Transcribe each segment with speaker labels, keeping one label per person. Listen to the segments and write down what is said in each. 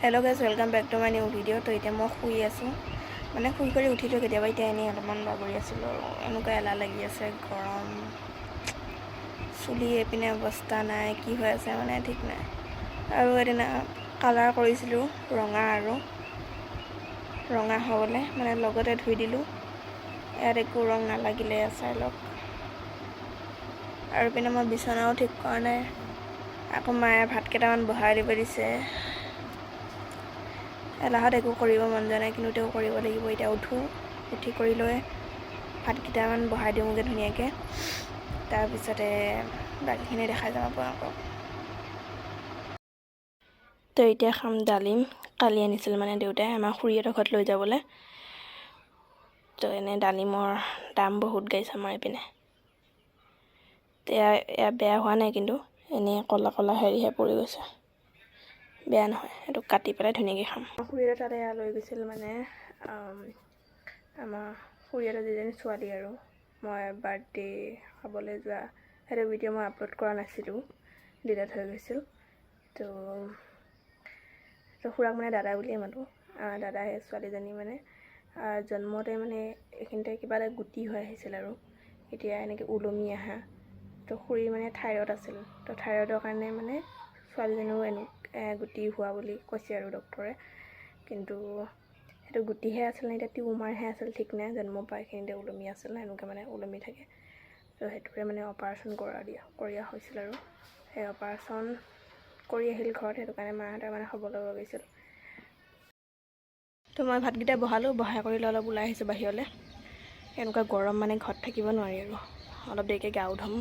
Speaker 1: Hello guys, welcome back to my new video. তো এতিয়া মই শুই আছো মানে শুই কৰি উঠিলো কেতিয়াবা এতিয়া এনে অলপমান বাগৰি আছিলো এনেকুৱা এলা লাগি আছে গৰম চুলি এপিনে অৱস্থা নাই কি হৈ আছে মানে ঠিক নাই আৰু এদিনা কালাৰ কৰিছিলো ৰঙা হ'বলে মানে লগতে ধুই দিলো ইয়াত একো ৰং নালাগিলে চাই লওক আৰু পিনে মই বিছনাও ঠিক কৰা নাই আকৌ মায়ে ভাত কেইটামান বহাই দিব দিছে এলাহত একো কৰিব মন যোৱা নাই কিন্তু তেও কৰিব লাগিব এতিয়া উঠি কৰি লৈ ভাত কেইটামান বহাই দিওঁগে ধুনীয়াকৈ তাৰপিছতে বাকীখিনি দেখাই যাম আপোনালোকক তো এতিয়া খাম ডালিম কালি আনিছিল মানে দেউতাই আমাৰ খুৰীহঁতৰ ঘৰত লৈ যাবলৈ তো এনে ডালিমৰ দাম বহুত গাইছে আমাৰ এইপিনে এয়া বেয়া হোৱা নাই কিন্তু এনেই কলা কলা হেৰিহে পৰি গৈছে বেয়া নহয় এইটো কাটি পেলাই ধুনীয়াকৈ খাম খুৰীহঁতৰ তাতে লৈ গৈছিল মানে আমাৰ খুৰীহঁতৰ যিজনী ছোৱালী আৰু মই বাৰ্থডে খাবলৈ যোৱা সেইটো ভিডিঅ' মই আপলোড কৰা নাছিলোঁ ডিলিট হৈ গৈছিল তো খুৰাক মানে দাদা বুলিয়ে মাতোঁ দাদা সেই ছোৱালীজনী মানে জন্মতে মানে এইখিনিতে কিবা এটা গুটি হৈ আহিছিল আৰু এতিয়া এনেকৈ ওলমি আহা তো খুৰীৰ মানে থাইৰয়ড আছিল তো থাইৰয়ডৰ কাৰণে মানে ছোৱালীজনীও গুটি হোৱা বুলি কৈছে আৰু ডক্টৰে কিন্তু সেইটো গুটিহে আছিল নে এতিয়া টিউমাৰহে আছিল ঠিক নাই জন্ম পাই এইখিনিতে ওলমি আছিল এনেকৈ মানে ওলমি থাকে তো সেইটোৰে মানে অপাৰেশ্যন কৰা হৈছিল আৰু সেই অপাৰেশ্যন কৰি আহিল ঘৰত সেইটো কাৰণে মাহঁতে মানে খবৰ ল'ব গৈছিল তো মই ভাতকেইটা বহাই কৰি অলপ ওলাই আহিছোঁ বাহিৰলৈ এনেকুৱা গৰম মানে ঘৰত থাকিব নোৱাৰি আৰু অলপ দেৰিকৈ গা ধুম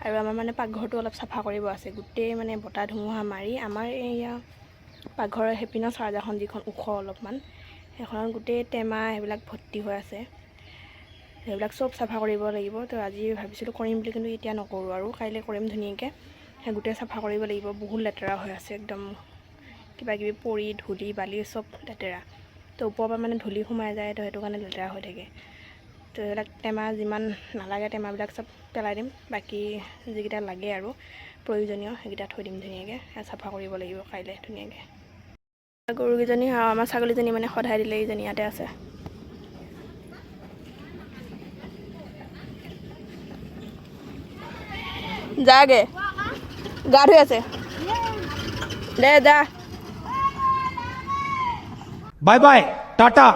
Speaker 1: আৰু আমাৰ মানে পাকঘৰটো অলপ চাফা কৰিব আছে গোটেই মানে বতাহ ধুমুহা মাৰি আমাৰ এয়া পাকঘৰৰ হেপিনৰ চাৰ্জাৰখন যিখন ওখ অলপমান সেইখনত গোটেই টেমা সেইবিলাক ভৰ্তি হৈ আছে সেইবিলাক চব চাফা কৰিব লাগিব তো আজি ভাবিছিলোঁ কৰিম বুলি কিন্তু এতিয়া নকৰোঁ আৰু কাইলৈ কৰিম ধুনীয়াকৈ সেই গোটেই চাফা কৰিব লাগিব বহুত লেতেৰা হৈ আছে একদম কিবাকিবি পৰি ধূলি বালি চব লেতেৰা তো ওপৰৰ পৰা মানে ধূলি সোমাই যায় তো সেইটো কাৰণে লেতেৰা হৈ থাকে তো এইবিলাক টেমা যিমান নালাগে টেমাবিলাক চব পেলাই দিম বাকী যিকেইটা লাগে আৰু প্ৰয়োজনীয় সেইকেইটা থৈ দিম ধুনীয়াকৈ চাফা কৰিব লাগিব কাইলৈ ধুনীয়াকৈ গৰুকেইজনী আমাৰ ছাগলীজনী মানে সদায় দিলে এইজনী ইয়াতে আছে যাগে গা ধুই আছে দে যা
Speaker 2: बाय बाय टाटा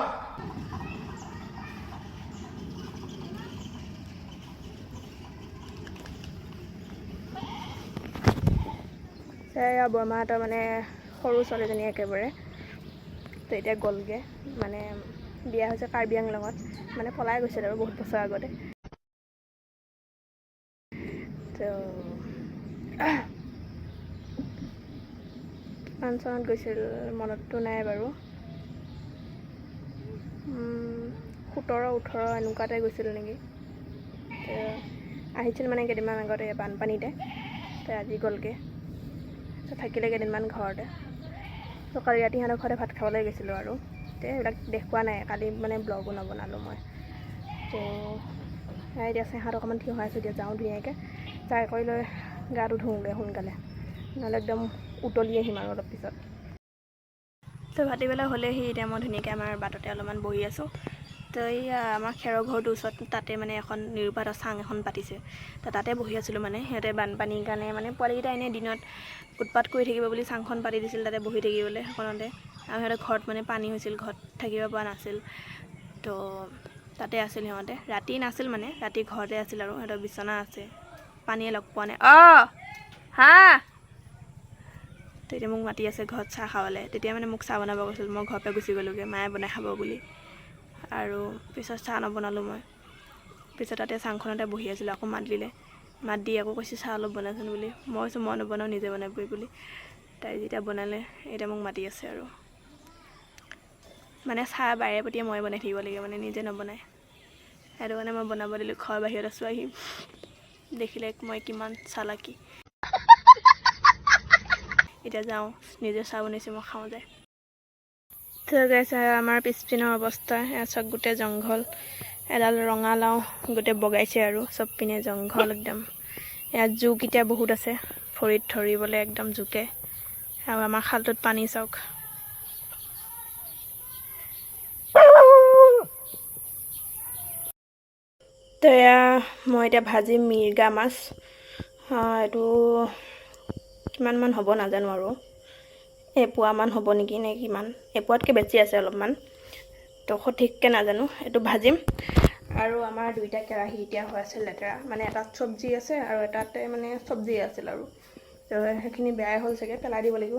Speaker 1: এয়া বৰমাহঁতৰ মানে সৰু ছোৱালীজনী একেবাৰে তো এতিয়া গ'লগৈ মানে বিয়া হৈছে কাৰ্বি আংলঙত মানে পলাই গৈছিল আৰু বহুত বছৰ আগতে তো ফাংচনত গৈছিল মনততো নাই বাৰু 17-18 এনেকুৱাতে গৈছিল নেকি আহিছিল মানে কেইদিনমান আগতে বানপানীতে তো আজি গ'লগৈ তো থাকিলে কেইদিনমান ঘৰতে তো কালি ৰাতি সিহঁতৰ ঘৰতে ভাত খাবলৈ গৈছিলোঁ আৰু তো সেইবিলাক দেখুওৱা নাই কালি মানে ব্লগো নবনালোঁ মই তো এতিয়া চেহাত অকণমান থিয় হৈ আছোঁ এতিয়া যাওঁ ধুনীয়াকৈ চাই কৰি লৈ গাটো ধুওঁগৈ সোনকালে নহ'লে একদম উতলি আহিম আৰু অলপ পিছত তো ভাটিবেলা হ'লেহি এতিয়া মই ধুনীয়াকৈ আমাৰ বাটতে অলপমান বহি আছোঁ তো এইয়া আমাৰ খেৰৰ ঘৰটোৰ ওচৰত তাতে মানে এখন নিৰুপাতৰ চাং এখন পাতিছে তো তাতে বহি আছিলোঁ মানে সিহঁতে বানপানীৰ কাৰণে মানে পোৱালিকেইটা এনেই দিনত উৎপাত কৰি থাকিব বুলি চাংখন পাতি দিছিল তাতে বহি থাকিবলৈ সেইখনতে আৰু সিহঁতৰ ঘৰত মানে পানী হৈছিল ঘৰত থাকিব পৰা নাছিল তো তাতে আছিল সিহঁতে ৰাতি নাছিল মানে ৰাতি ঘৰতে আছিল আৰু সিহঁতৰ বিচনা আছে পানীয়ে লগ পোৱা নাই হা তেতিয়া মোক মাতি আছে ঘৰত চাহ খাবলৈ তেতিয়া মানে মোক চাহ বনাব কৈছিল মই ঘৰৰ পৰা গুচি গ'লোগৈ মায়ে বনাই খাব বুলি আৰু পিছত চাহ নবনালোঁ মই পিছত তাতে চাংখনতে বহি আছিলোঁ আকৌ মাত দি আকৌ কৈছে চাহ অলপ বনাইছোন বুলি মই কৈছোঁ মই নবনাওঁ নিজে বনাবই বুলি তাই যেতিয়া বনালে এতিয়া মোক মাতি আছে আৰু মানে চাহ বাৰে প্ৰতিয়ে মই বনাই থাকিব লাগে মানে নিজে নবনায় সেইটো কাৰণে মই বনাব দিলোঁ ঘৰৰ বাহিৰত আছোঁ আহি দেখিলে মই কিমান চালাকি এতিয়া যাওঁ নিজে চাহ বনাইছোঁ মই খাওঁ যায় তো গাইছে আমাৰ পিছপিনৰ অৱস্থা চব গোটেই জংঘল এডাল ৰঙালাও গোটেই বগাইছে আৰু চব পিনে জংঘল একদম ইয়াত জোক এতিয়া বহুত আছে ভৰিত ধৰিবলৈ একদম জোকে আৰু আমাৰ খালটোত পানী চাওক তো এয়া মই এতিয়া ভাজিম মিৰ্গা মাছ। এইটো কিমানমান হ'ব নাজানো আৰু, এপোৱামান হ'ব নেকি নে কিমান, এপোৱাতকৈ বেছি আছে অলপমান, তো সঠিককৈ নাজানো। এইটো ভাজিম। আৰু আমাৰ দুইটা কেৰাহী এতিয়া হৈ আছে লেতেৰা, মানে এটাত চব্জি আছে আৰু এটাতে মানে চব্জি আছিল আৰু, তো সেইখিনি বেয়াই হ'ল চাগে, পেলাই দিব লাগিব।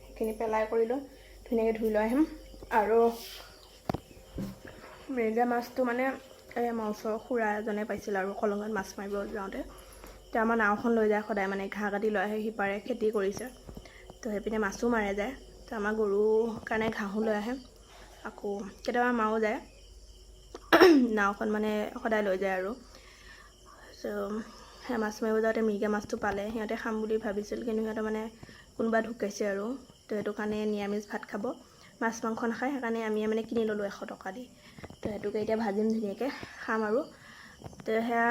Speaker 1: সেইখিনি পেলাই কৰি লৈ ধুনীয়াকৈ ধুই লৈ আহিম। আৰু মিৰ্গা মাছটো মানে এই আমাৰ ওচৰৰ খুৰা এজনে পাইছিল আৰু কলঙত মাছ মাৰিব যাওঁতে, তো আমাৰ নাওখন লৈ যায় সদায়, মানে ঘাঁহ কাটি লৈ আহে, সিপাৰে খেতি কৰিছে, তো সেইপিনে মাছো মাৰে যায়। তো আমাৰ গৰুৰ কাৰণে ঘাঁহো লৈ আহে, আকৌ কেতিয়াবা মাও যায়, নাওখন মানে সদায় লৈ যায় আৰু। তো সেই মাছ মাৰিব যাওঁতে মিৰ্গা মাছটো পালে, সিহঁতে খাম বুলি ভাবিছিল, কিন্তু সিহঁতে মানে কোনোবা ঢুকাইছে আৰু, তো সেইটো কাৰণে নিৰামিষ ভাত খাব, মাছ মাংস নাখায়, সেইকাৰণে আমি মানে কিনি ল'লোঁ 100 টকা দি। তো সেইটোকে এতিয়া ভাজিম ধুনীয়াকৈ, খাম আৰু। তো সেয়া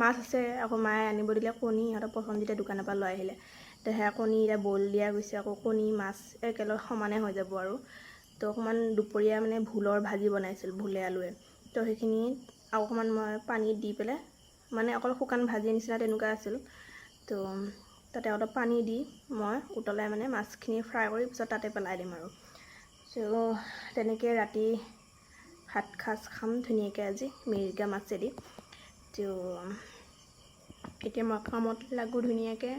Speaker 1: মাছ আছে, আকৌ মায়ে আনিব দিলে কণী, সিহঁতৰ পচন্দিতে দোকানৰ পৰা লৈ আহিলে। তো সেয়া কণী এতিয়া বইল দিয়া গৈছে, আকৌ কণী মাছ একেলগে সমানে হৈ যাব আৰু। তো অকণমান দুপৰীয়া মানে ভোলৰ ভাজি বনাইছিল, ভোলে আলুৱে, তো সেইখিনি আৰু অকণমান মই পানীত দি পেলাই, মানে অকল শুকান ভাজি নিচিনা তেনেকুৱা আছিল, তো তাতে অলপ পানী দি মই উতলাই মানে মাছখিনি ফ্ৰাই কৰি পিছত তাতে পেলাই দিম আৰু। তো তেনেকৈ ৰাতি ভাত সাজ খাম ধুনীয়াকৈ আজি মিৰ্গা মাছেদি। তো এতিয়া মই কামত লাগোঁ ধুনীয়াকৈ,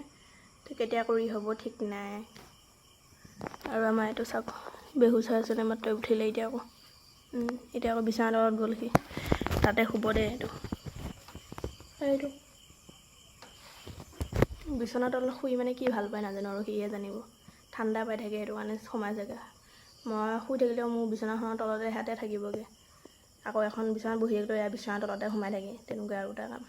Speaker 1: তো কেতিয়া কৰি হ'ব ঠিক নাই। আৰু আমাৰ এইটো চাওক বেহুচ হৈ আছিলে, মাত্ৰ উঠিলে এতিয়া আকৌ বিচনা তলত গ'ল সি, তাতে শুব দে। এইটো বিচনা তলত শুই মানে কি ভাল পায় নাজানো আৰু, সিহে জানিব, ঠাণ্ডা পাই থাকে সেইটো কাৰণে সোমাই থাকে। মই শুই থাকিলেও মোৰ বিচনাখনৰ তলতে হাতে থাকিবগৈ, আকৌ এখন বিচনাত বহি থাকিলেও এয়া বিচনাৰ তলতে সোমাই থাকে, তেনেকুৱা আৰু তাৰ কাম।